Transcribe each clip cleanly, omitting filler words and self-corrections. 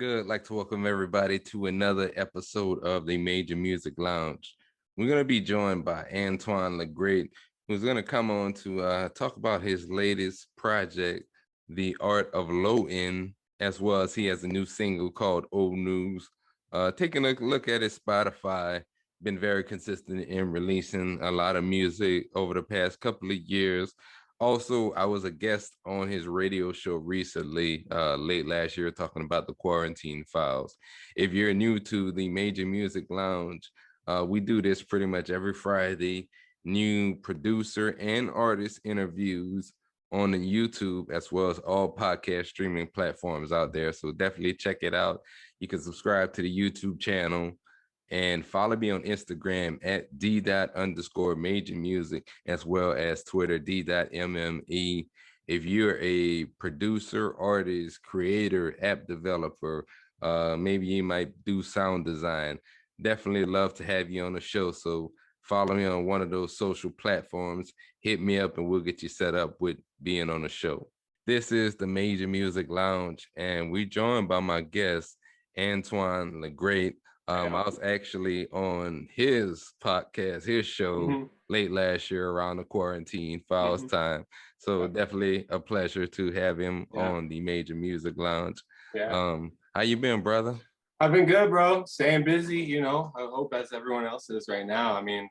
good? I'd like to welcome everybody to another episode of the Major Music Lounge. We're going to be joined by Antwon La Great, who's going to come on to talk about his latest project, The Art of Low End, as well as he has a new single called Old News. Taking a look at his Spotify, been very consistent in releasing a lot of music over the past couple of years. Also, I was a guest on his radio show recently, late last year, talking about the Quarantine Files. If you're new to the Major Music Lounge, we do this pretty much every Friday. New producer and artist interviews on the YouTube, as well as all podcast streaming platforms out there. So definitely check it out. You can subscribe to the YouTube channel and follow me on Instagram at Dee Dot _ major music, as well as Twitter, Dee Dot MME. If you're a producer, artist, creator, app developer, maybe you might do sound design, definitely love to have you on the show. So follow me on one of those social platforms, hit me up, and we'll get you set up with being on the show. This is the Major Music Lounge, and we're joined by my guest, Antwon La Great. I was actually on his podcast, his show, late last year around the Quarantine Files time. So definitely a pleasure to have him on the Major Music Lounge. How you been, brother? I've been good, bro. Staying busy, you know. I hope as everyone else is right now. I mean,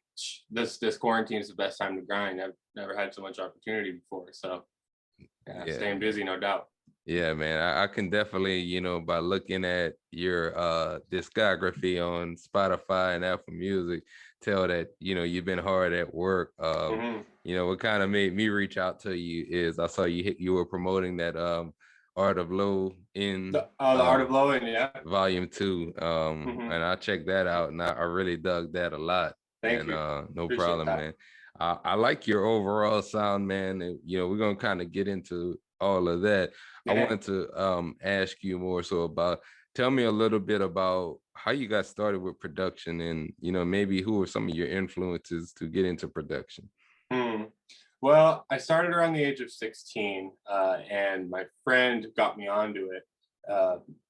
this quarantine is the best time to grind. I've never had so much opportunity before. So staying busy, no doubt. Yeah, man, I can definitely, by looking at your discography on Spotify and Apple Music, tell that, you've been hard at work. What kind of made me reach out to you is I saw you were promoting that Art of Low End. The Art of Low End, yeah. Volume 2. And I checked that out, and I really dug that a lot. Thank you. No Appreciate problem, that. man. I like your overall sound, man. And, we're going to kind of get into all of that. I wanted to ask you more so about, tell me a little bit about how you got started with production and, maybe who are some of your influences to get into production? Well, I started around the age of 16 and my friend got me onto it.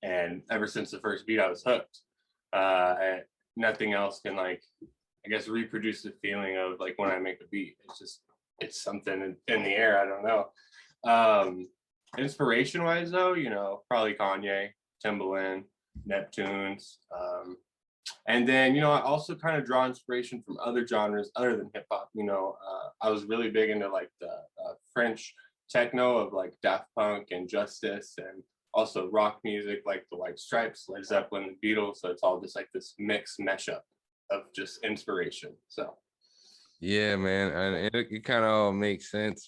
And ever since the first beat, I was hooked. Nothing else can reproduce the feeling of like when I make a beat. It's something in the air. I don't know. Inspiration wise though, probably Kanye, Timbaland, Neptunes. And then, I also kind of draw inspiration from other genres other than hip hop. I was really big into like the French techno of like Daft Punk and Justice, and also rock music like the White Stripes, Led Zeppelin, the Beatles. So it's all just like this mix up of just inspiration. So yeah, man, and it kind of all makes sense,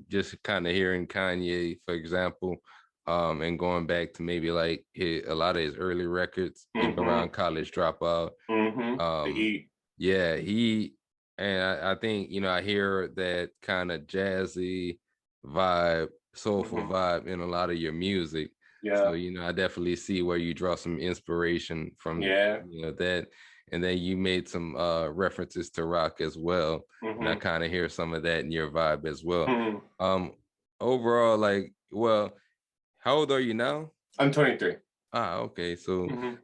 just kind of hearing Kanye, for example, and going back to maybe like a lot of his early records around College Dropout. Yeah, and I think, I hear that kind of jazzy vibe, soulful vibe in a lot of your music. Yeah. So, I definitely see where you draw some inspiration from, that. And then you made some references to rock as well. And I kind of hear some of that in your vibe as well. Overall, how old are you now? I'm 23. Okay. So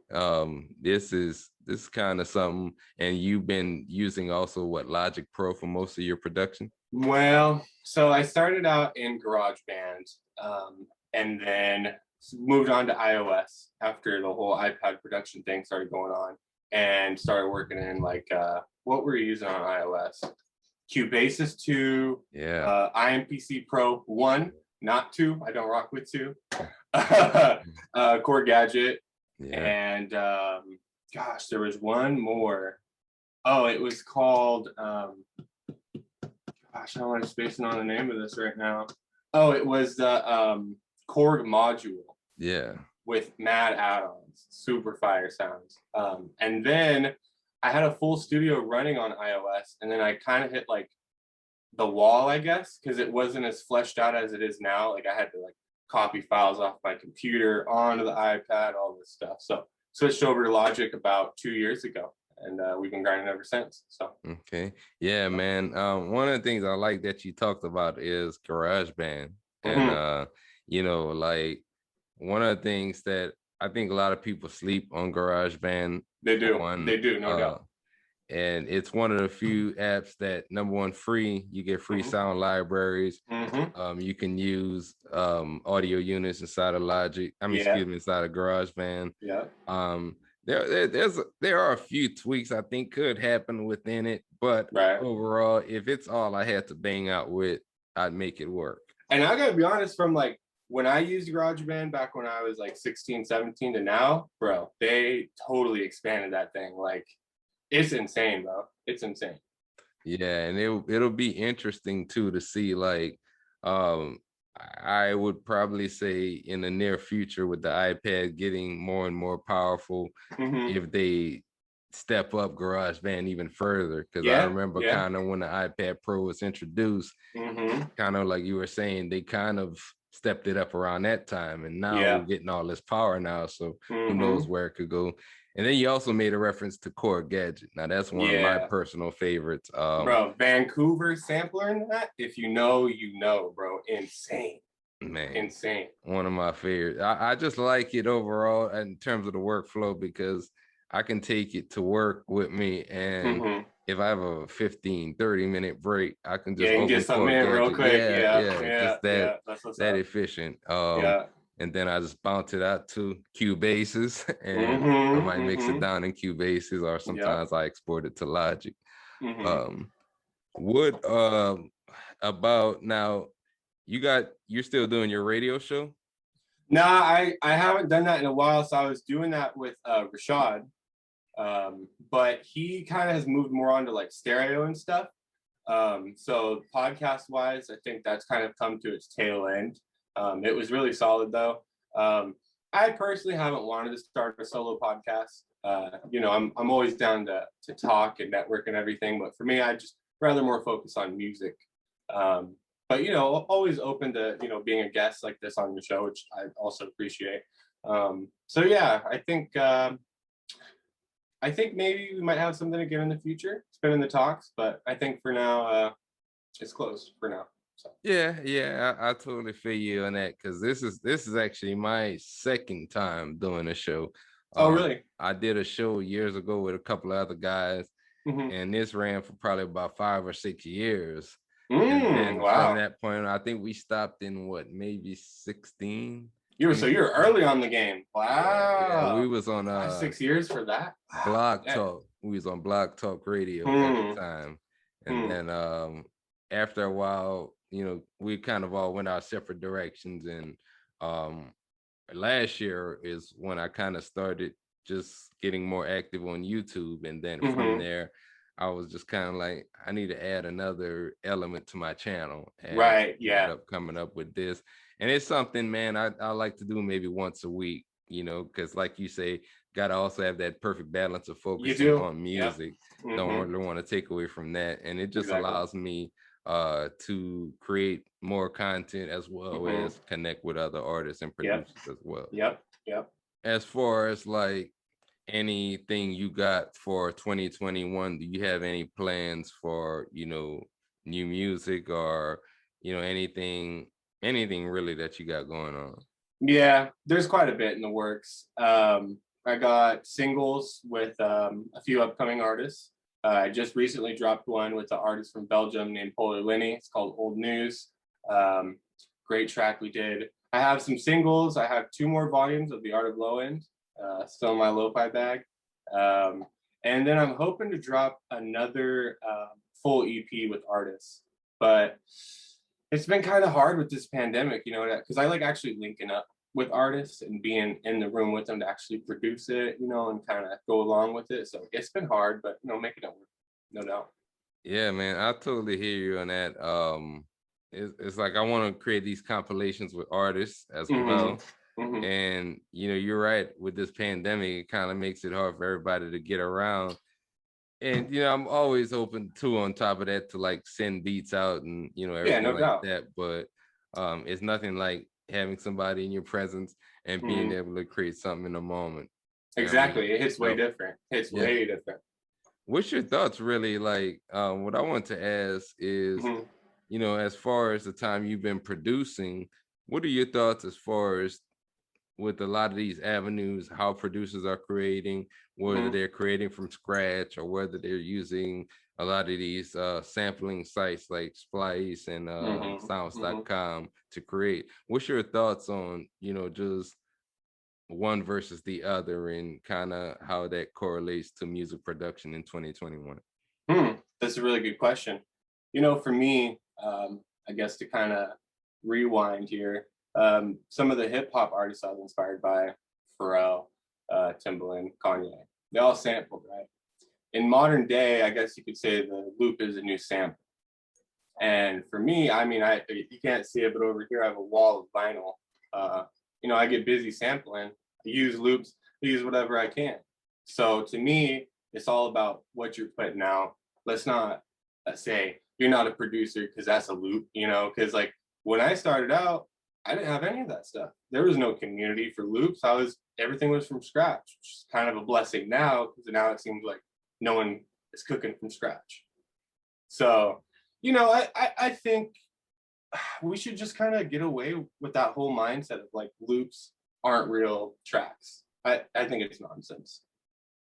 this is kind of something. And you've been using also Logic Pro for most of your production? Well, so I started out in GarageBand and then moved on to iOS after the whole iPad production thing started going on, and started working in what were you using on iOS? Cubasis 2, IMPC Pro 1, not 2. I don't rock with 2. Core Gadget, and gosh, there was one more. Oh, it was called gosh, I want to spacing on the name of this right now. Oh, it was the Korg module. Yeah. With mad add-ons, super fire sounds. And then I had a full studio running on iOS, and then I kind of hit like the wall, I guess, because it wasn't as fleshed out as it is now. Like I had to like copy files off my computer onto the iPad, all this stuff. So switched over to Logic about 2 years ago, and we've been grinding ever since. So okay, yeah, man. One of the things I like that you talked about is GarageBand, and like one of the things that I think a lot of people sleep on GarageBand. They do. On They do, no doubt. and it's one of the few apps that, number one, free. You get free sound libraries. You can use audio units inside of Logic. Excuse me, inside of GarageBand. Yeah. There are a few tweaks I think could happen within it, but overall, if it's all I had to bang out with, I'd make it work. And I gotta be honest, from like when I used GarageBand back when I was like 16, 17 to now, bro, they totally expanded that thing. Like, it's insane, bro. It's insane. Yeah, and it'll be interesting too to see, like, I would probably say in the near future with the iPad getting more and more powerful, if they step up GarageBand even further. Because I remember kind of when the iPad Pro was introduced, kind of like you were saying, they kind of stepped it up around that time, and now we're getting all this power now. So who knows where it could go. And then you also made a reference to Core Gadget. Now that's one of my personal favorites. Bro, Vancouver sampler in that, if you know, you know, bro. Insane. Man, insane. One of my favorites. I just like it overall in terms of the workflow, because I can take it to work with me, and if I have a 15-30 minute break, I can just open get something in real quick. Just that efficient. And then I just bounce it out to Cubases, and I might mix it down in Cubases, or sometimes I export it to Logic. What about now? You're still doing your radio show? Nah, I haven't done that in a while. So I was doing that with Rashad, but he kind of has moved more onto like stereo and stuff. So podcast wise, I think that's kind of come to its tail end. It was really solid though. I personally haven't wanted to start a solo podcast. I'm always down to talk and network and everything, but for me, I just rather more focus on music. But always open to being a guest like this on your show, which I also appreciate. So yeah, I think maybe we might have something to get in the future. It's been in the talks, but I think for now, it's closed for now. So. Yeah, I totally feel you on that, because this is actually my second time doing a show. Oh, really? I did a show years ago with a couple of other guys, and this ran for probably about 5 or 6 years. And then from that point, I think we stopped in maybe 16. So you're early on the game. Wow. Yeah, we was on 6 years for that. Blog Talk. We was on Blog Talk Radio at the time. And then after a while, we kind of all went our separate directions. And last year is when I kind of started just getting more active on YouTube. And then from there, I was just kind of like, I need to add another element to my channel. And ended up coming up with this. And it's something, man, I like to do maybe once a week, because like you say, gotta also have that perfect balance of focusing on music. Don't really want to take away from that. And it just allows me to create more content, as well as connect with other artists and producers as well. Yep. As far as like anything you got for 2021, do you have any plans for new music, or anything really that you got going on? Yeah, there's quite a bit in the works. I got singles with a few upcoming artists. I just recently dropped one with an artist from Belgium named Polar Linny. It's called Old News. Great track we did. I have some singles. I have 2 more volumes of The Art of Low End, still in my lo-fi bag. And then I'm hoping to drop another full EP with artists. But it's been kind of hard with this pandemic, because I like actually linking up with artists and being in the room with them to actually produce it, and kind of go along with it. So it's been hard, but making it work, no doubt. Yeah, man, I totally hear you on that. It's like I want to create these compilations with artists as well. And you're right, with this pandemic, it kind of makes it hard for everybody to get around. And I'm always open to, on top of that, to like send beats out and everything that. But it's nothing like having somebody in your presence and being able to create something in a moment. Exactly. It hits way different. Way different. What's your thoughts really? Like, what I want to ask is, as far as the time you've been producing, what are your thoughts as far as with a lot of these avenues, how producers are creating, whether Mm-hmm. they're creating from scratch or whether they're using a lot of these sampling sites like Splice and Mm-hmm. Mm-hmm. sounds.com to create. What's your thoughts on, just one versus the other and kind of how that correlates to music production in 2021? That's a really good question. For me, I guess to kind of rewind here, some of the hip hop artists I was inspired by, Pharrell, Timbaland, Kanye, they all sampled, right? In modern day, I guess you could say the loop is a new sample. And for me, I mean, you can't see it, but over here I have a wall of vinyl. I get busy sampling. I use loops, I use whatever I can. So to me, it's all about what you're putting out. Let's not say you're not a producer because that's a loop, because like when I started out, I didn't have any of that stuff. There was no community for loops. Everything was from scratch, which is kind of a blessing now because now it seems like no one is cooking from scratch. So, I think we should just kind of get away with that whole mindset of like loops aren't real tracks. I think it's nonsense.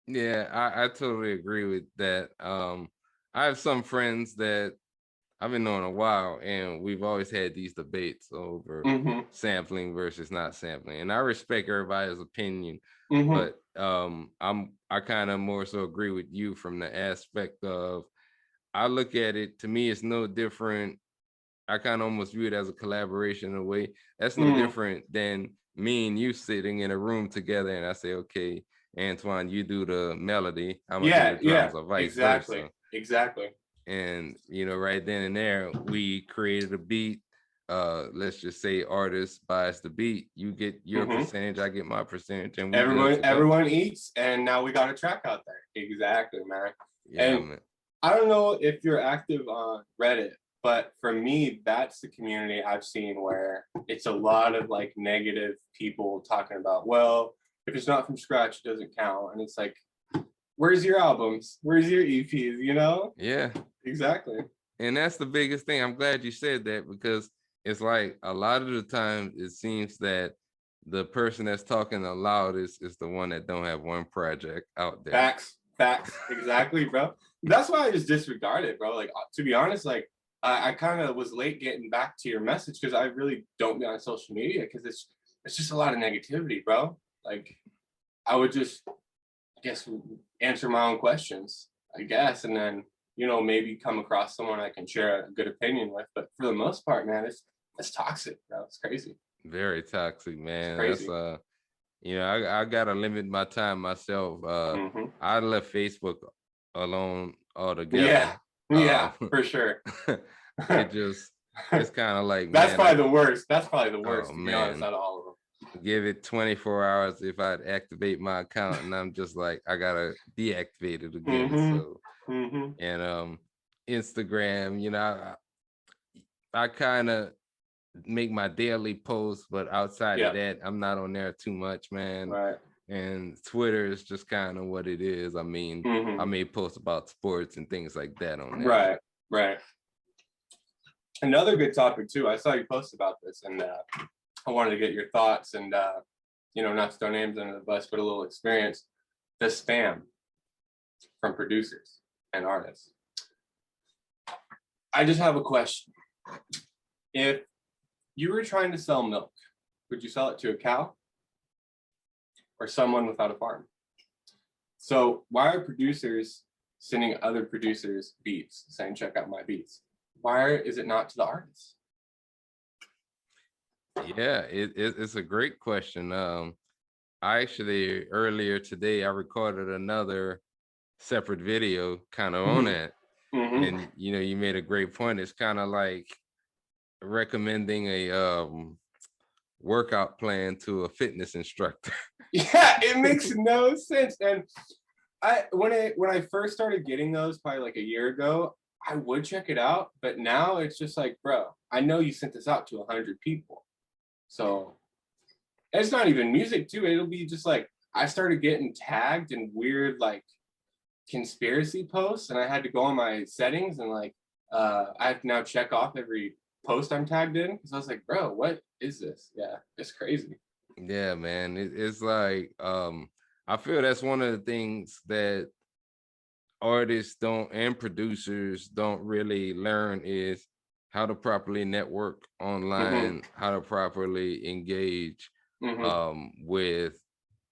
Yeah, I totally agree with that. I have some friends that I've been knowing a while, and we've always had these debates over Mm-hmm. sampling versus not sampling. And I respect everybody's opinion, Mm-hmm. but I kind of more so agree with you from the aspect of I look at it, to me, it's no different. I kind of almost view it as a collaboration in a way. That's no Mm-hmm. different than me and you sitting in a room together, and I say, okay, Antwon, you do the melody, I'm gonna do the Yeah, yeah, drums, or vice exactly. versa. Exactly. And right then and there, we created a beat. Let's just say artist buys the beat, you get your Mm-hmm. percentage, I get my percentage, and we good Everyone, to go. everyone eats, and now we got a track out there. Exactly, man. Yeah, And man. I don't know if you're active on Reddit, but for me, that's the community I've seen where it's a lot of like negative people talking about, well, if it's not from scratch, it doesn't count. And it's like, where's your albums? Where's your EPs? Yeah, Exactly. and that's the biggest thing. I'm glad you said that, because it's like a lot of the time it seems that the person that's talking the loudest is the one that don't have one project out there. Facts, facts, exactly, bro. That's why I just disregard it, bro. Like to be honest, like I kind of was late getting back to your message because I really don't be on social media because it's just a lot of negativity, bro. Like I would just, I guess, answer my own questions, I guess, and then maybe come across someone I can share a good opinion with. But for the most part, man, it's toxic, bro. It's crazy. Very toxic, It's man. That's crazy. I gotta limit my time myself. Hmm. I left Facebook alone Yeah, altogether. yeah, Um, for sure. it just it's kind of like, That's man, probably the worst. That's probably the oh worst, to be honest, man, out of all of them. give it 24 hours if I'd activate my account, and I'm just like, I gotta deactivate it again. Mm-hmm. So, Mm-hmm. and Instagram, I kind of make my daily posts, but outside of Yeah. that, I'm not on there too much, man. Right. And Twitter is just kind of what it is. I mean, I Mm-hmm. may post about sports and things like that on there. Right. Right. Another good topic too. I saw you post about this, and I wanted to get your thoughts and not to throw names under the bus, but a little experience. The spam from producers and artists. I just have a question. If you were trying to sell milk, would you sell it to a cow or someone without a farm? So why are producers sending other producers beats saying, check out my beats? Why is it not to the artists? Yeah, it's a great question. I actually earlier today I recorded another separate video kind of on Mm-hmm. that. Mm-hmm. And you made a great point. It's kind of like recommending a workout plan to a fitness instructor. Yeah, it makes no sense. And when I first started getting those probably like a year ago, I would check it out, but now it's just like, bro, I know you sent this out to 100 people. So it's not even music too. It'll be just like I started getting tagged in weird like conspiracy posts, and I had to go on my settings and like I have to now check off every post I'm tagged in because I was like, bro, what is this? Yeah, it's crazy. Yeah, man. It's like I feel that's one of the things that artists don't and producers don't really learn is how to properly network Mm-hmm. online, how to properly engage Mm-hmm. with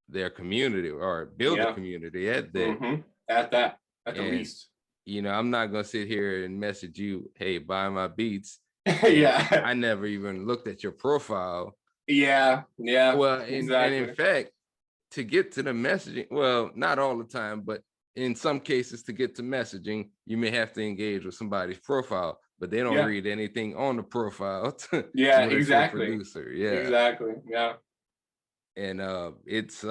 their community or build a Yeah. community at that. Mm-hmm. At that, at the And least. I'm not gonna sit here and message you, hey, buy my beats, and Yeah. I never even looked at your profile. Yeah. Yeah. Well, and in Exactly. fact, to get to the messaging, well, not all the time, but in some cases, to get to messaging, you may have to engage with somebody's profile, but they don't Yeah. read anything on the profile Yeah. unless you're a Exactly. producer. Yeah. Exactly. Yeah. And it's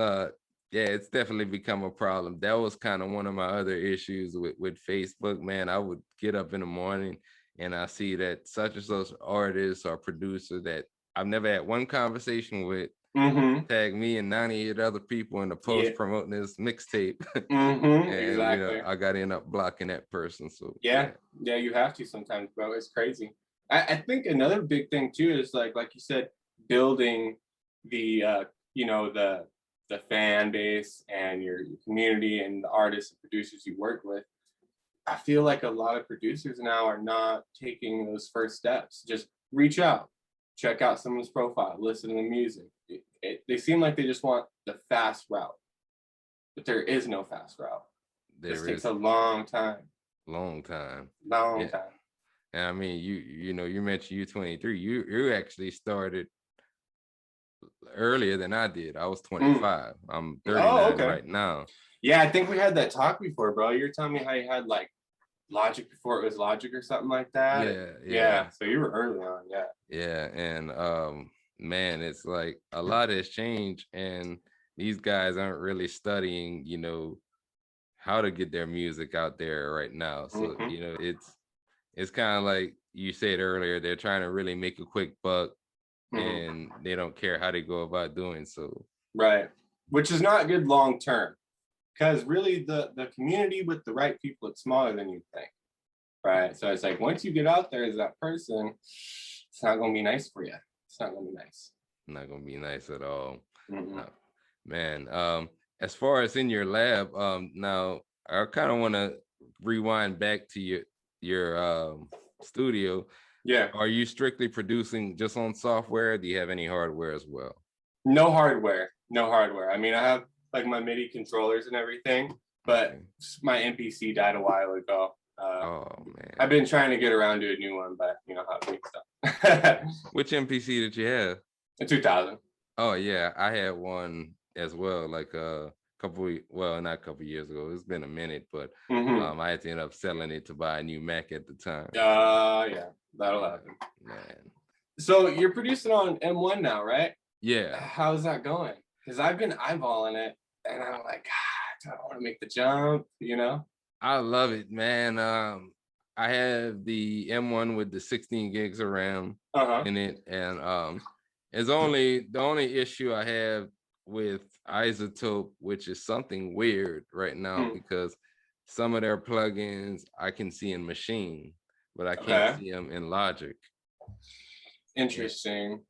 yeah, it's definitely become a problem. That was kind of one of my other issues with Facebook, man. I would get up in the morning and I see that such and such artist or producer that I've never had one conversation with Mm-hmm. tag me and 98 other people in the Yeah. post promoting this mixtape. Mm-hmm. And Exactly. I got to end up blocking that person. So Yeah. yeah. Yeah. You have to sometimes, bro. It's crazy. I think another big thing too is like you said, building the the fan base and your community and the artists and producers you work with. I feel like a lot of producers now are not taking those first steps. Just reach out, check out someone's profile, listen to the music. They seem like they just want the fast route, but there is no fast route. This There takes is a long time, long time. long Yeah. time. And I mean, you mentioned U23. You actually started earlier than I did. I was Mm. 25. I'm Oh, 39 okay. right now. Yeah, I think we had that talk before, bro. You're telling me how you had like Logic before it was Logic or something like that. And Yeah, yeah, yeah, so you were early on. Yeah. yeah. And man, it's like a lot has changed and these guys aren't really studying, how to get their music out there right now. So, Mm-hmm. it's kind of like you said earlier, they're trying to really make a quick buck Mm-hmm. and they don't care how they go about doing so. Right. Which is not good long term. Because really the community with the right people, it's smaller than you think, right? So it's like once you get out there as that person, it's not going to be nice for you. It's not going to be nice. Not gonna be nice at all. Mm-hmm. Uh, Man, as far as in your lab, now I kind of want to rewind back to your studio. Yeah. Are you strictly producing just on software? Do you have any hardware as well? No hardware. No hardware. I mean, I have like my MIDI controllers and everything, but Okay. my MPC died a while ago. Oh I've man, been trying to get around to a new one, but you know how it makes stuff. which MPC did you have? A 2000. Oh yeah, I had one as well, like a well, not a couple years ago. It's been a minute, but Mm-hmm. I had to end up selling it to buy a new Mac at the time. Yeah, that'll Yeah, happen. man. So you're producing on M1 now, right? Yeah, How's that going? Because I've been eyeballing it, and I'm like, God, I don't want to make the jump, you know? I love it, man. I have the M1 with the 16 gigs of RAM Uh huh. in it, and it's only the only issue I have with Isotope, which is something weird right now Hmm. because some of their plugins I can see in Machine, but I can't Okay. see them in Logic. And Interesting.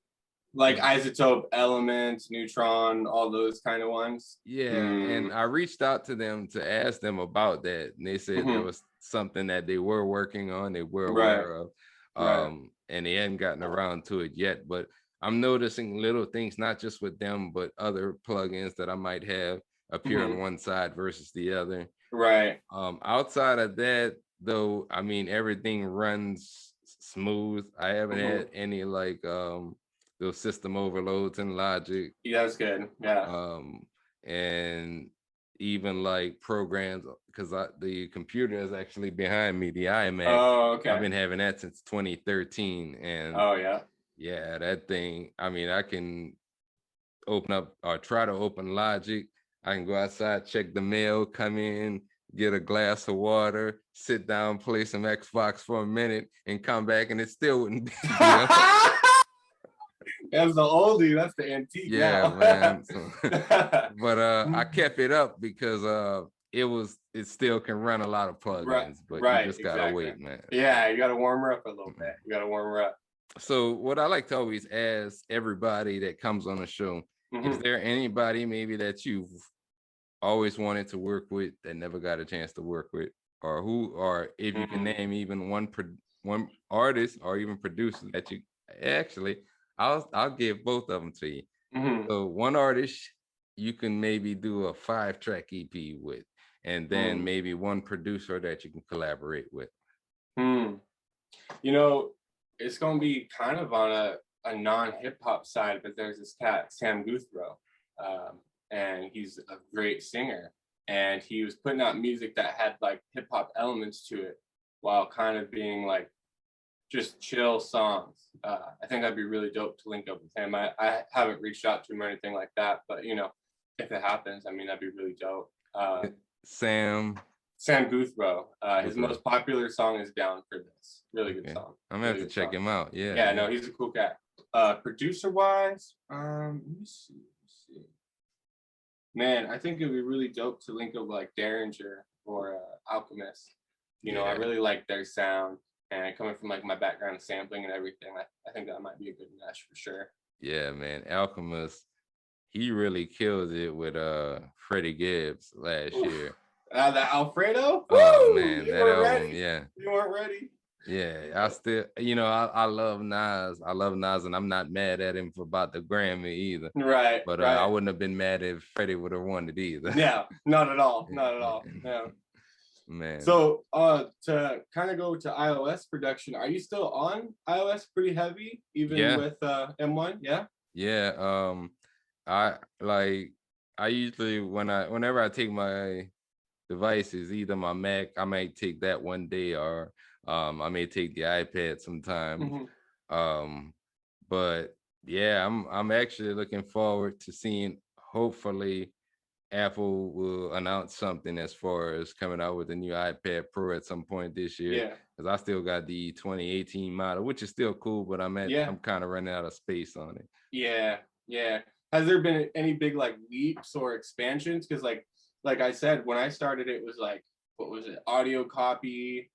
Like yeah, isotope, elements, neutron, all those kind of ones. yeah, Mm. and I reached out to them to ask them about that, and they said there Hmm. was something that they were working on, they were Right. aware of, Right. and they hadn't gotten around to it yet. But I'm noticing little things, not just with them, but other plugins that I might have appear on Hmm. one side versus the other. Right. Outside of that, though, I mean everything runs smooth. I haven't Hmm. had any like those system overloads in Logic. Yeah, that's good. Yeah. um and even like programs because the computer is actually behind me, the iMac. Oh, I've okay. been having that since 2013, and Oh, yeah. yeah, that thing, I mean, I can open up or try to open Logic. I can go outside, check the mail, come in, get a glass of water, sit down, play some Xbox for a minute, and come back, and it still wouldn't be up. That's the oldie. That's the antique Yeah, now. man. So, but I kept it up because it still can run a lot of Right, plugins, but you right, just gotta exactly. wait, man. Yeah, you got to warm her up a little bit. Mhm. You got to warm her up. So what I like to always ask everybody that comes on the show Is Hmm. there anybody maybe that you've always wanted to work with that never got a chance to work with, or if you can name even one artist or even producer that you actually, I'll give both of them to you. Hmm. So one artist you can maybe do a 5-track EP with, and then Hmm. maybe one producer that you can collaborate with. Hmm. You know, it's gonna be kind of on a non-hip hop side, but there's this cat, Sam Guthrow, um, and he's a great singer. And he was putting out music that had like hip hop elements to it, while kind of being like just chill songs. I think that'd be really dope to link up with him. I haven't reached out to him or anything like that, but you know, if it happens, I mean, that'd be really dope. Sam Sam Guthrow, his Guthrie. most popular song is "Down for This." Really good Okay, song. I'm gonna have Really to good check song. him out. Yeah, Yeah, yeah, no, he's a cool cat. Producer wise, let me see. Man, I think it'd be really dope to link up like Derringer or Alchemist. You know, I yeah, really like their sound, and coming from like my background of sampling and everything, I think that might be a good mesh for sure. yeah, man. Alchemist, he really killed it with Freddie Gibbs last Oof. year. The Alfredo, Oh woo! man, You that weren't album, ready. yeah. You weren't ready. Yeah, I still, I love Nas. I love Nas, and I'm not mad at him for about the Grammy either. Right, But I right. wouldn't have been mad if Freddie would have won it either. Yeah, not at all. Not at all. Yeah. Man, So, to kind of go to iOS production, are you still on iOS pretty heavy, even yeah, with M1? Yeah. yeah. I like I usually whenever I take my devices, either my Mac, I might take that one day, or I may take the iPad sometimes. Hmm. Um, but yeah, I'm actually looking forward to seeing, hopefully Apple will announce something as far as coming out with a new iPad Pro at some point this year. Yeah. Because I still got the 2018 model, which is still cool, but Yeah. I'm kind of running out of space on it. Yeah. Yeah. Has there been any big like leaps or expansions? Because like I said, when I started, it was like what was it? Audio copy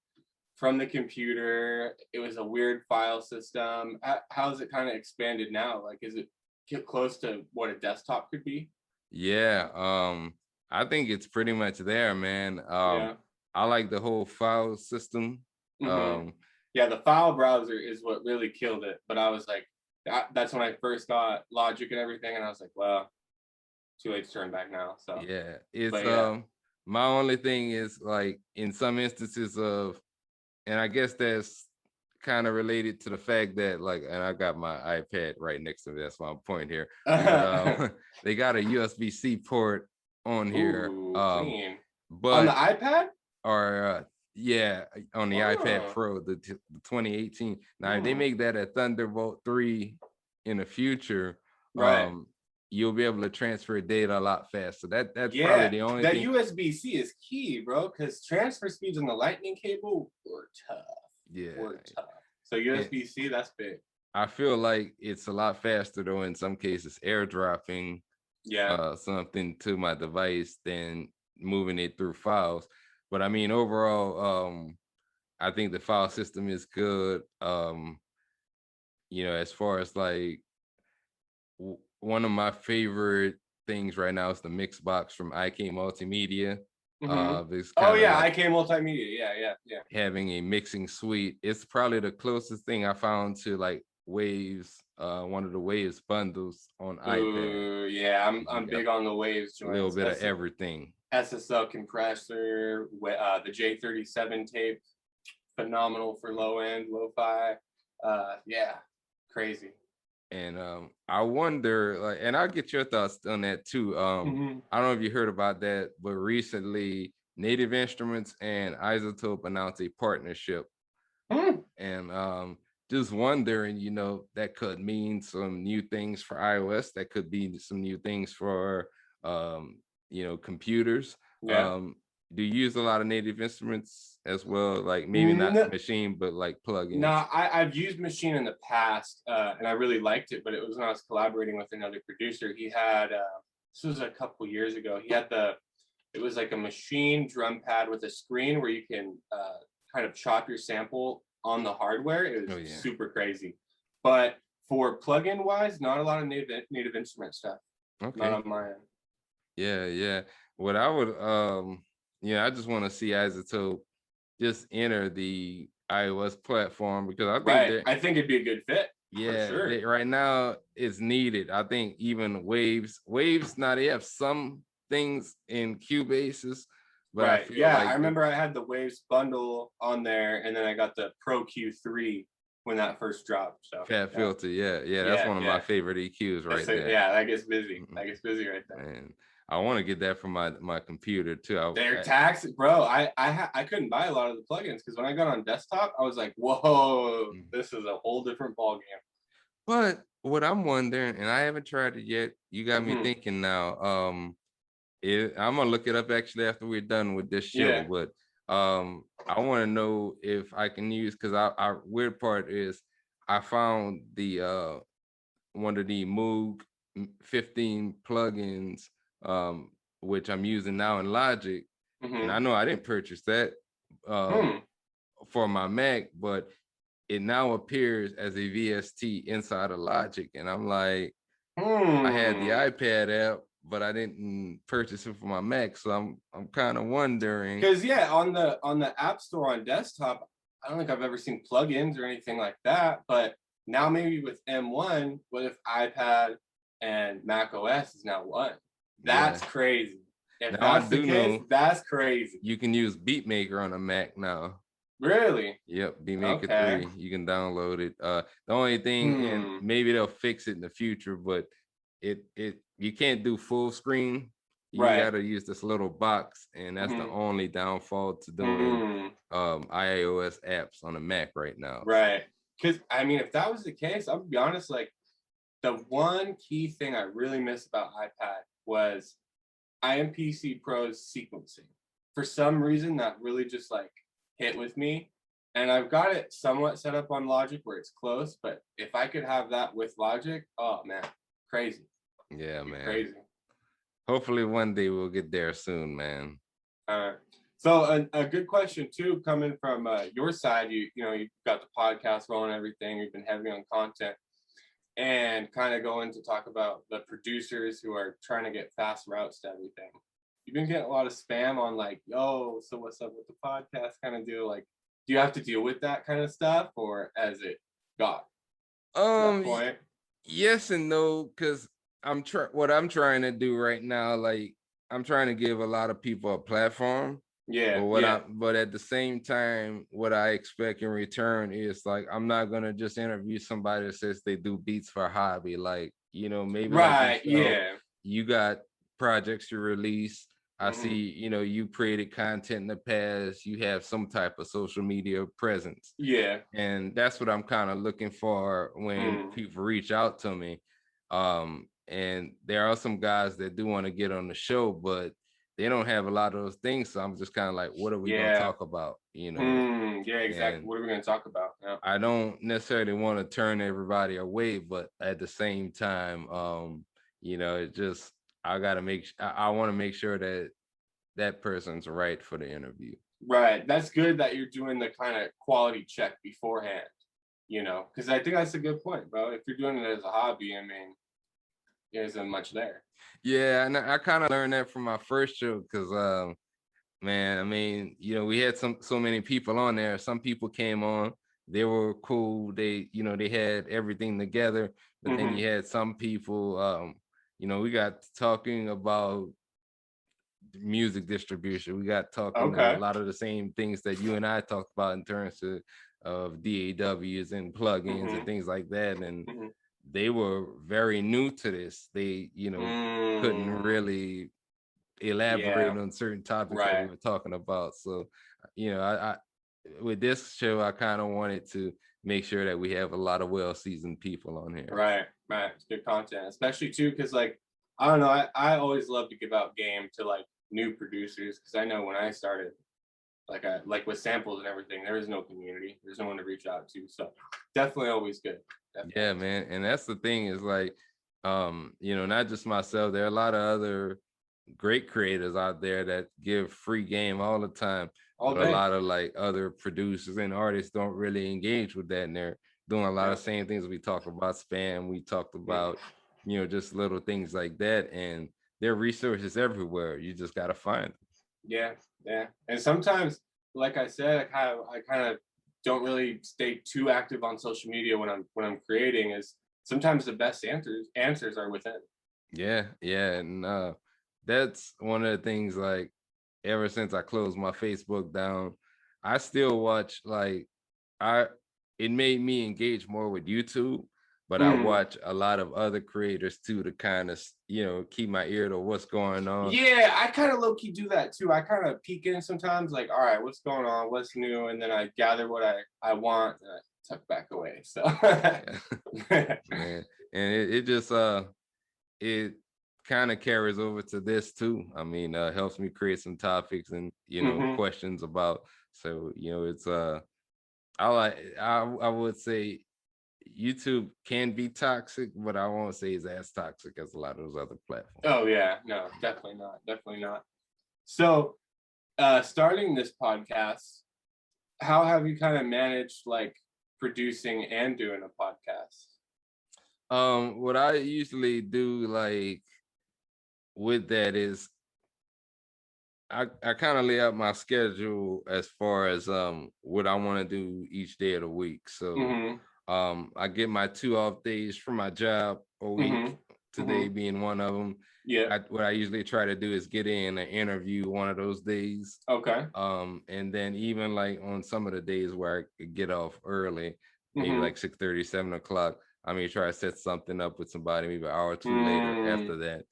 from the computer. It was a weird file system. How's it kind of expanded now? Like, is it get close to what a desktop could be? Yeah, I think it's pretty much there, man. Yeah. I like the whole file system. Hmm. Um, Yeah, the file browser is what really killed it. But I was like, that's when I first got Logic and everything, and I was like, well, too late to turn back now. So, yeah, it's but yeah. my only thing is, like, in some instances of, and I guess that's kind of related to the fact that, like, and I got my iPad right next to me, that's my point here. But they got a USB-C port on here. Ooh, clean. On the But iPad? or yeah, on the iPad Oh, Pro, the 2018. Now, if they hmm. make that a Thunderbolt 3 in the future, Right. um, you'll be able to transfer data a lot faster. That's probably Yeah, the only that thing. USB-C is key, bro, because transfer speeds on the Lightning cable were tough. Yeah. Were tough. So And USB-C, that's big. I feel like it's a lot faster though in some cases airdropping Yeah. something to my device than moving it through files. But I mean, overall, I think the file system is good. As far as like, one of my favorite things right now is the mix box from IK Multimedia. Hmm. It's Oh kind of yeah, like IK Multimedia. Yeah, yeah, yeah. having a mixing suite. It's probably the closest thing I found to like Waves, one of the Waves bundles on iPad. Ooh, yeah. You I'm got big on the Waves a little joints. bit of everything. SSL compressor, the J37 tape, phenomenal for low end, lo-fi. Yeah, crazy. And I wonder, like, and I'll get your thoughts on that too. Hmm. I don't know if you heard about that, but recently Native Instruments and Isotope announced a partnership. Mm. And just wondering, that could mean some new things for iOS, that could be some new things for computers. Yeah. Um, do you use a lot of Native Instruments as well? Like, maybe not No, machine, but like no, plugins. I've used Machine in the past, and I really liked it, but it was when I was collaborating with another producer. He had this was a couple years ago. He had it was like a Machine drum pad with a screen where you can kind of chop your sample on the hardware. It Oh was yeah. super crazy. But for plugin wise, not a lot of native instrument stuff. not Okay. on my end. Yeah, yeah. What I would I just want to see Isotope just enter the iOS platform because I think Right. that I think it'd be a good fit for yeah, sure. right now it's needed. I think even Waves now they have some things in Cubases, but I Right. feel Yeah, I like remember I had the Waves bundle on there, and then I got the Pro Q3 when that first dropped. So Fat yeah, Filter, yeah, that's yeah, one of my yeah. favorite EQs right there. Yeah, that gets busy. Mhm. That gets busy right there. Man, I want to get that for my computer too. They're tax, bro. I couldn't buy a lot of the plugins because when I got on desktop, I was like, whoa, Mm. this is a whole different ball But what I'm wondering, and I haven't tried it yet, you got me game. thinking now. I'm gonna look it up actually after we're done with this show, Yeah. but I want to know if I can use because I weird part is I found the one of the Moog 15 plugins which I'm using now in Logic, and I Mm-hmm. know I didn't purchase that um Hmm. for my Mac, but it now appears as a VST inside of Logic, and I'm like, I had the Hmm. iPad app, but I didn't purchase it for my Mac, so I'm kind of wondering. Because yeah, on the App Store on desktop, I don't think I've ever seen plugins or anything like that. But now maybe with M1, what if iPad and Mac OS is now one? Yeah. That's crazy. If Now I that's the do case, know that's crazy. you can use BeatMaker on a Mac now. Really? Yep, BeatMaker Okay. 3. You can download it. The only thing, and Hmm. maybe they'll fix it in the future, but it you can't do full screen. You Right. gotta use this little box, and that's the Hmm. only downfall to doing Hmm. iOS apps on a Mac right now. Right. Because I mean, if that was the case, I'm gonna be honest. Like the one key thing I really miss about iPad was IMPC Pro's sequencing. For some reason, that really just like hit with me. And I've got it somewhat set up on Logic where it's close, but if I could have that with Logic, oh man, crazy. Yeah, Be man. crazy. Hopefully one day we'll get there soon, man. So a good question too, coming from your side, you know, you've got the podcast rolling and everything, you've been heavy on content and kind of going to talk about the producers who are trying to get fast routes to everything. You've been getting a lot of spam on like, yo, so what's up with the podcast kind of deal? Like, do you have to deal with that kind of stuff or has it got to that Um, point? yes and no, because what I'm trying to do right now, like I'm trying to give a lot of people a platform. Yeah, But yeah. but at the same time, what I expect in return is like I'm not gonna just interview somebody that says they do beats for a hobby. Like, maybe like Right, yourself, yeah. you got projects you release. I Hmm. see, you created content in the past, you have some type of social media presence. Yeah. And that's what I'm kind of looking for when Mm. people reach out to me. And there are some guys that do want to get on the show, but they don't have a lot of those things. So I'm just kind of like, what are we going to Yeah. talk about? Yeah, exactly. And What are we going to talk about? Yeah. I don't necessarily want to turn everybody away, but at the same time, it just, I got to I want to make sure that that person's right for the interview. Right. That's good that you're doing the kind of quality check beforehand, you know, because I think that's a good point, bro. If you're doing it as a hobby, I mean, there isn't much there. Yeah, and I kind of learned that from my first show because man, I mean, we had so many people on there. Some people came on, they were cool. They had everything together. But then Hmm. you had some people, we got talking about music distribution. We got talking a Okay. lot of the same things that you and I talked about in terms of DAWs and plugins and Hmm. things like that. And Hmm. they were very new to this. They, couldn't Mm, really elaborate yeah. on certain topics that we Right. were talking about. So, I with this show, I kind of wanted to make sure that we have a lot of well-seasoned people on here. Right. Right. It's good content, especially too, because like I don't know, I always love to give out game to like new producers because I know when I started, like with samples and everything, there is no community. There's no one to reach out to. So definitely always good. Definitely Yeah, always good. man. And that's the thing is like, not just myself, there are a lot of other great creators out there that give free game all the time, All but a day. lot of like other producers and artists don't really engage with that, and they're doing a lot Yeah. of same things we talked about spam, we talked Mm. about just little things like that. And there are resources everywhere. You just got to find them. Yeah, yeah. And sometimes, like I said, I kind of don't really stay too active on social media when I'm creating. Is sometimes the best answers are within. Yeah, yeah. And that's one of the things, like, ever since I closed my Facebook down, I still watch, like, I it made me engage more with YouTube, but I Mm. watch a lot of other creators too, to kind of, keep my ear to what's going on. Yeah, I kind of low key do that too. I kind of peek in sometimes, like, all right, what's going on, what's new, and then I gather what I want, and I tuck back away. So, Yeah. Man. And it just it kind of carries over to this too. I mean, helps me create some topics and hmm questions about. So it's I would say YouTube can be toxic, but I won't say it's as toxic as a lot of those other platforms. oh yeah, no, definitely not, definitely not. So, starting this podcast, how have you kind of managed like producing and doing a podcast? What I usually do, like, with that is I kind of lay out my schedule as far as what I want to do each day of the week. So hmm I get my 2 off days from my job a week, hmm today hmm being one of them. Yeah. What I usually try to do is get in an interview one of those days. Okay. And then even like on some of the days where I could get off early, maybe hmm like 6:30, 7 o'clock, I may try to set something up with somebody maybe an hour or two later Mm, after that.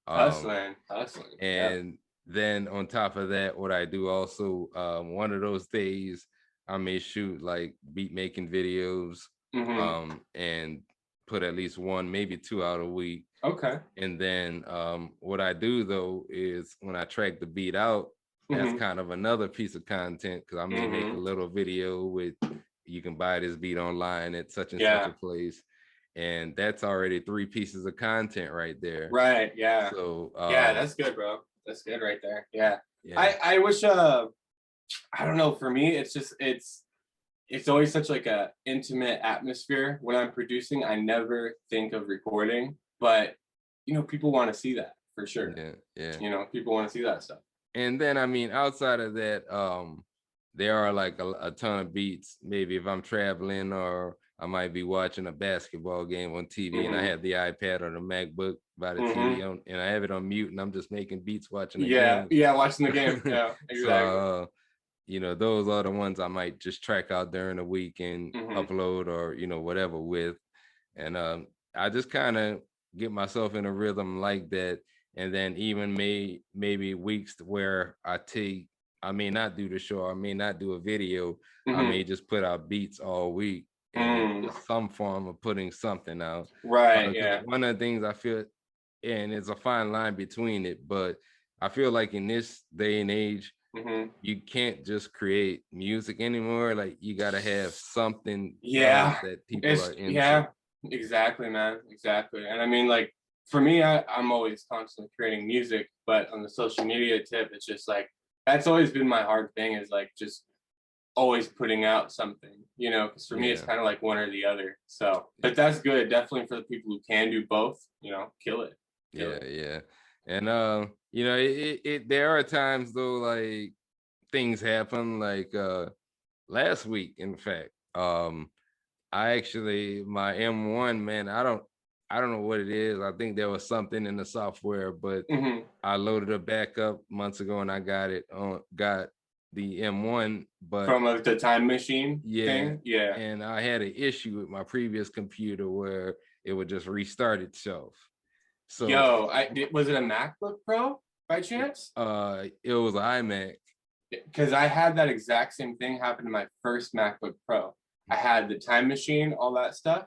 Um, hustling, hustling. Yeah. and then on top of that, what I do also, one of those days, I may shoot like beat making videos, hmm and put at least one, maybe two out a week. Okay. And then what I do though is when I track the beat out, that's hmm kind of another piece of content, because I may make a hmm little video with, you can buy this beat online at such and such a Yeah. place. And that's already 3 pieces of content right there. Right. Yeah. So Yeah. That's good, bro. That's good right there. Yeah. yeah. I wish. I don't know. For me, it's just it's always such like a intimate atmosphere when I'm producing. I never think of recording, but people want to see that for sure. Yeah, yeah. People want to see that stuff. And then I mean, outside of that, there are like a ton of beats. Maybe if I'm traveling, or I might be watching a basketball game on TV, and I hmm have the iPad or the MacBook by the TV hmm on, and I have it on mute, and I'm just making beats watching the Yeah. game. Yeah. Watching the game. Yeah. So Exactly. those are the ones I might just track out during the week and hmm upload, or whatever with. And I just kind of get myself in a rhythm like that. And then even maybe weeks where I may not do the show, I may not do a video, I hmm may just put out beats all week, and it's Mm. just some form of putting something out. Right. Because Yeah. one of the things I feel, and it's a fine line between it, but I feel like in this day and age, hmm you can't just create music anymore. Like, you got to have something else Yeah. that people are It's into. yeah. Exactly, man. Exactly. And I mean, like for me, I'm always constantly creating music, but on the social media tip, it's just like that's always been my hard thing is like just always putting out something, because for me it's Yeah, kind of like one or the other. So, but that's good. Definitely for the people who can do both, kill it. Kill yeah, it. yeah. And there are times though, like, things happen, like last week, in fact. I actually, my M1, man, I don't know what it is. I think there was something in the software, but hmm I loaded it back up months ago, and I got the M1, but From the time machine yeah, thing. Yeah. and I had an issue with my previous computer where it would just restart itself. So Yo, was it a MacBook Pro by chance? it was iMac. Because I had that exact same thing happen to my first MacBook Pro. I had the time machine, all that stuff,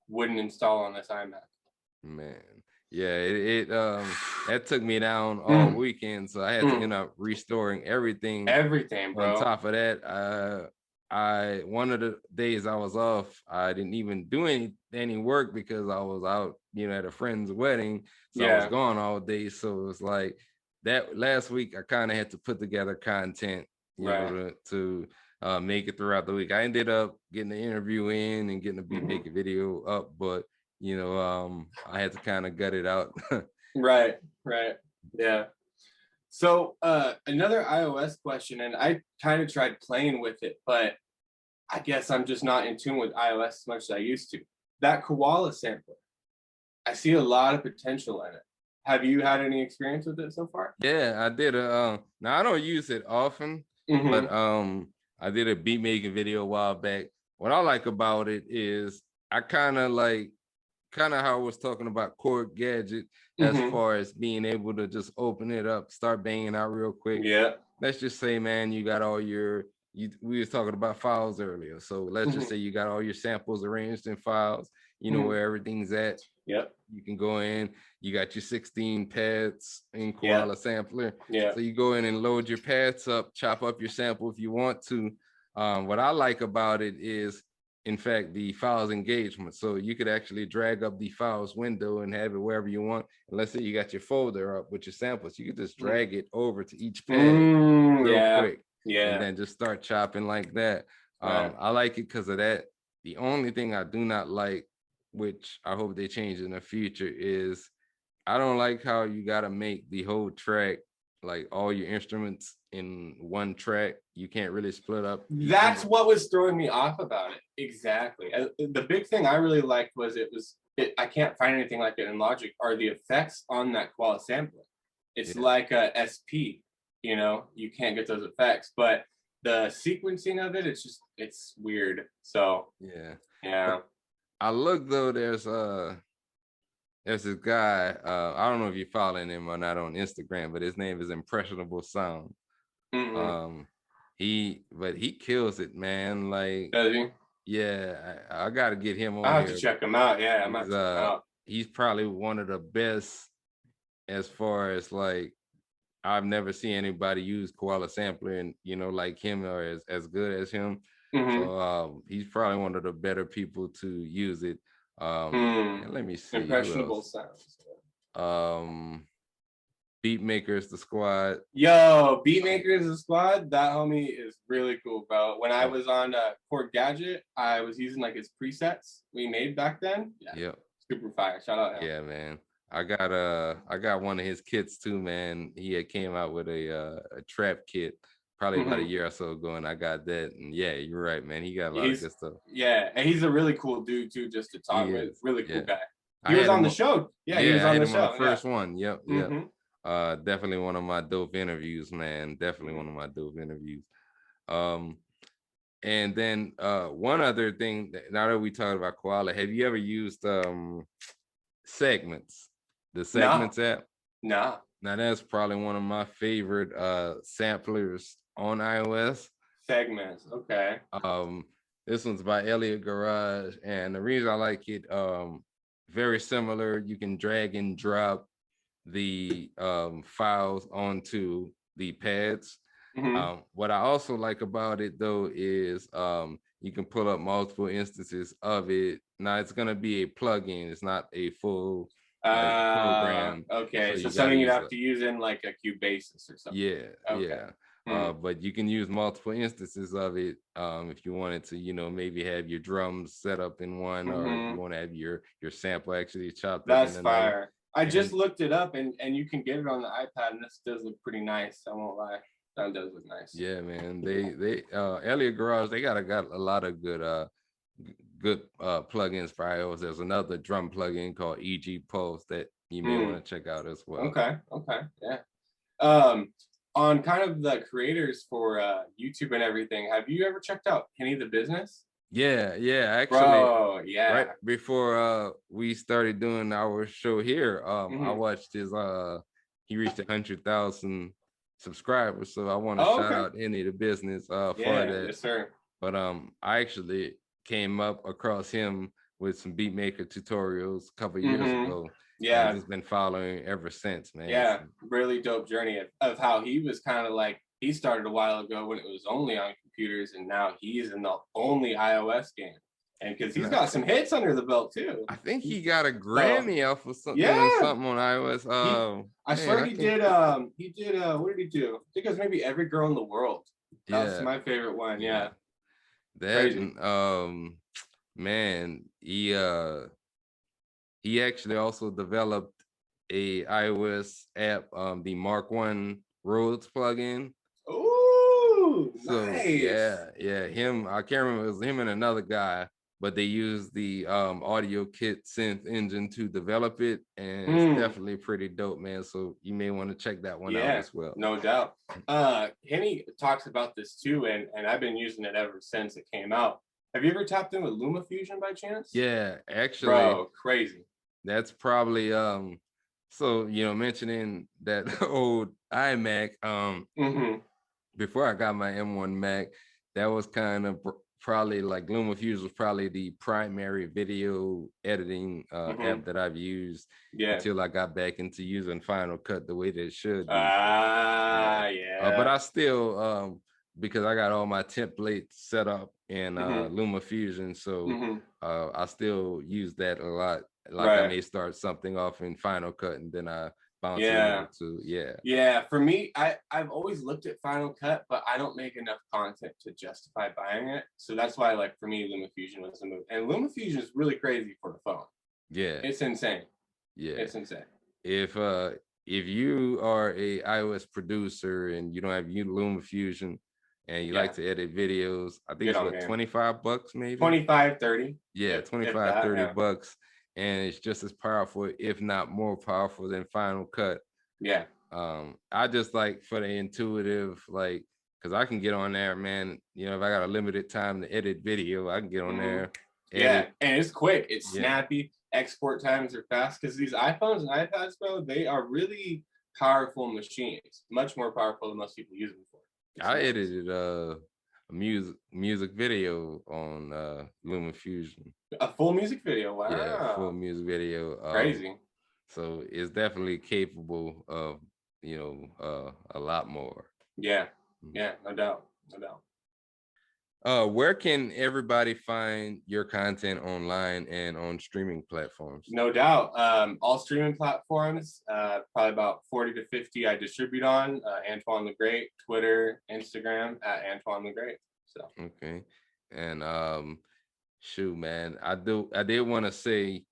wouldn't install on this iMac. Man, yeah, it that took me down all Mm, weekend, so I had to mm. end up restoring everything. Everything, On bro. top of that, I one of the days I was off, I didn't even do any work because I was out, at a friend's wedding, so I was Yeah, gone all day. So it was like that last week, I kind of had to put together content, right. to make it throughout the week. I ended up getting the interview in and getting the beat hmm making video up, but I had to kind of gut it out. Right, right. Yeah. So another iOS question, and I kind of tried playing with it, but I guess I'm just not in tune with iOS as much as I used to. That koala sampler, I see a lot of potential in it. Have you had any experience with it so far? Yeah, I did now I don't use it often, but Mm-hmm. I did a beat making video a while back. What I like about it is I kind of how I was talking about Cord Gadget as Mm-hmm. far as being able to just open it up, start banging out real quick. Yeah. Let's just say, man, you got all your we was talking about files earlier. So let's just Mm-hmm. say you got all your samples arranged in files, you know Mm-hmm. where everything's at. Yep. You can go in, you got your 16 pads in Yeah. Koala Sampler. Yeah. So you go in and load your pads up, chop up your sample if you want to. What I like about it is, in fact, the files engagement. So you could actually drag up the files window and have it wherever you want. And let's say you got your folder up with your samples, you could just drag it over to each pad real Yeah. quick and Yeah. then just start chopping like that. Right. I like it because of that. The only thing I do not like, which I hope they change in the future, is I don't like how you got to make the whole track, like all your instruments in one track. You can't really split up each That's one. what was throwing me off about it. Exactly. The big thing I really liked was I can't find anything like it in Logic, are the effects on that koala sampler. It's Yeah, like a SP, you can't get those effects, but the sequencing of it, it's weird. So yeah. yeah. But I look though, there's this guy, I don't know if you're following him or not on Instagram, but his name is Impressionable Sound. Mm-hmm. Um, but he kills it, man. Like, Does he? yeah, I gotta get him I on have to here. check him out. Yeah, I'm gonna He's check him uh out. he's probably one of the best as far as like I've never seen anybody use Koala Sampler and like him or as good as him. Mm-hmm. So he's probably one of the better people to use it. Hmm. And let me see who Impressionable else. sounds. Um Beat Makers, the squad. Yo, Um, Beatmaker is a squad. That homie is really cool, bro. When I yep, was on Core Gadget, I was using like his presets we made back then. Yeah, yep. super fire. Shout out him. Yeah, man. I got one of his kits too, man. He had came out with a trap kit probably about a Mhm. year or so ago, and I got that. And yeah, you're right, man. He got a lot of He's good stuff. Yeah, and he's a really cool dude too, just to talk He with. is. Really cool Yeah. guy. I He was had on him the on, show. Yeah, he was yeah, I on had the him on the show. Yeah. first one. Yep, yep. Hmm. Definitely one of my dope interviews, man. Definitely one of my dope interviews. Um, and then one other thing now that we talked about Koala, have you ever used segments? The No, segments app? no. Now that's probably one of my favorite samplers on iOS. Segments. Okay. Um, this one's by Elliott Garage, and the reason I like it, very similar. You can drag and drop the files onto the pads. Hmm. What I also like about it though is you can pull up multiple instances of it. Now it's gonna be a plugin. It's not a full like program. So Okay. So you got to something you'd use have to use in like a Cubasis or something. yeah, Okay. yeah. Hmm. But you can use multiple instances of it if you wanted to, maybe have your drums set up in one, or if you Hmm. want to have your sample actually chopped up in That's another. fire. I just And looked it up, and you can get it on the iPad, and this does look pretty nice. I won't lie. That does look nice. yeah, man, they Elliott Garage, they got a lot of good plugins for iOS. There's another drum plugin called EG Pulse that you may Hmm. want to check out as well. Okay. Okay. Yeah. Um, on kind of the creators for YouTube and everything, have you ever checked out Kenny the Business? Yeah, yeah. Actually, Bro, right yeah. before we started doing our show here, I Hmm. watched his he reached 100,000 subscribers. So I want to Oh, shout okay. out any of the business for Yeah. that. Yes, sir. But I actually came up across him with some beat maker tutorials a couple of years Hmm. ago and Yeah. just been following ever since, man. Yeah, So, really dope journey of how he was kind of like he started a while ago when it was only on computers, and now he's in the only iOS game, and because and he's got some hits under the belt too. I think he got a So Grammy off of something doing yeah, something on iOS. he I Man, swear I can't. he did what did he do? I think it was maybe Every Girl in the World. That's Yeah, my favorite one. yeah. Yeah, That crazy. and man, he he actually also developed a iOS app, the Mark One Roads plugin. Ooh, So nice. yeah, him. I can't remember. It was him and another guy, but they used the Audio Kit synth engine to develop it, and it's Hmm. definitely pretty dope, man. So you may want to check that one out Yeah, as well. no doubt. Henny talks about this too, and I've been using it ever since it came out. Have you ever tapped in with LumaFusion by chance? Yeah, actually, Bro, crazy. that's probably so mentioning that old iMac, Mm-hmm. before I got my M1 Mac, that was kind of probably like LumaFusion was probably the primary video editing Mm-hmm. app that I've used Yeah. until I got back into using Final Cut the way that it should be. Yeah. Ah, But yeah. I still because I got all my templates set up in Mm-hmm. LumaFusion, so Mm-hmm. I still use that a lot. Like I Right. may start something off in Final Cut and then I bounce it over Yeah. to Yeah. For me, I've always looked at Final Cut, but I don't make enough content to justify buying it. So that's why, like, for me, LumaFusion was the move. And LumaFusion is really crazy for the phone. yeah, It's insane. yeah. It's insane. If you are a iOS producer and you don't have LumaFusion and you like Yeah. to edit videos, I think Get it's on what, game. 25 bucks maybe. 25, 30. Yeah, If 25, that, 30 yeah. bucks. And it's just as powerful, if not more powerful than Final Cut. Yeah. I just like for the intuitive, like, because I can get on there, man. If I got a limited time to edit video, I can get on Mm-hmm. there, Yeah, edit. and it's quick. It's Yeah. snappy. Export times are fast because these iPhones and iPads, bro, they are really powerful machines. Much more powerful than most people use them for. It's I nuts. edited a music video on LumaFusion. A full music video. Yeah, full Wow. music video. Crazy. So it's definitely capable of a lot more. Yeah. Yeah, no doubt. No doubt. Where can everybody find your content online and on streaming platforms? No doubt. All streaming platforms, probably about 40 to 50 I distribute on. Antwon La Great, Twitter, Instagram at Antwon La Great. So Okay. And shoot, man, I did want to say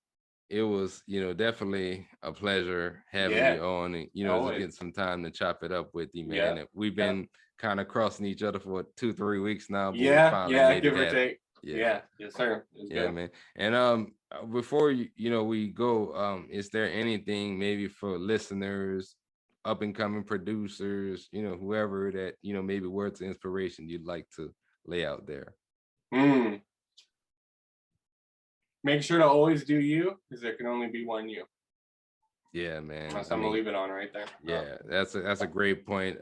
it was, definitely a pleasure having yeah, you on and, just always. getting some time to chop it up with you, man. Yeah. And we've Yeah. been kind of crossing each other for 2-3 weeks now, but we Yeah, finally yeah, made it give or happen. take. Yeah. Yeah, yes, sir. It's Yeah, good. man. And before we go, is there anything maybe for listeners, up and coming producers, whoever that, maybe words of inspiration you'd like to lay out there? Mm. Make sure to always do you, because there can only be one you. Yeah, man. That's I I'm gonna mean, leave it on right there. yeah, that's a great point.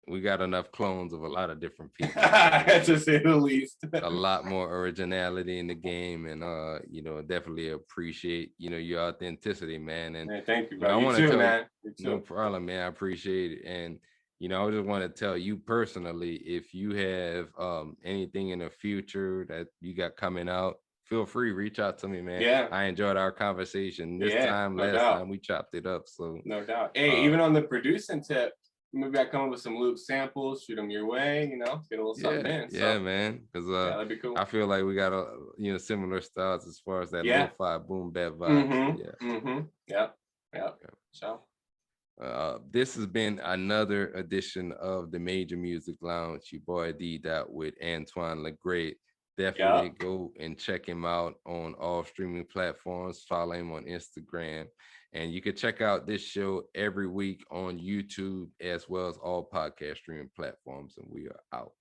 We got enough clones of a lot of different people, man. To say the least. A lot more originality in the game, and definitely appreciate your authenticity, man. And Man, thank you, I bro. You want to too, tell you, man. You no too. problem, man. I appreciate it. And I just want to tell you personally, if you have anything in the future that you got coming out, feel free, reach out to me, man. Yeah, I enjoyed our conversation this yeah, time. no Last doubt. time we chopped it up. So No doubt. Hey, uh even on the producing tip, maybe I come up with some loop samples, shoot them your way, get a little something yeah, in. yeah, So man. Because yeah, that'd be cool. I feel like we got a similar styles as far as that Yeah. lo-fi boom bap vibe. So yeah. Mm-hmm. Mm-hmm. Yep. Yep. So This has been another edition of the Major Music Lounge. Your boy Dee Dot with Antwon La Great. Definitely yep. go and check him out on all streaming platforms. Follow him on Instagram. And you can check out this show every week on YouTube as well as all podcast streaming platforms. And we are out.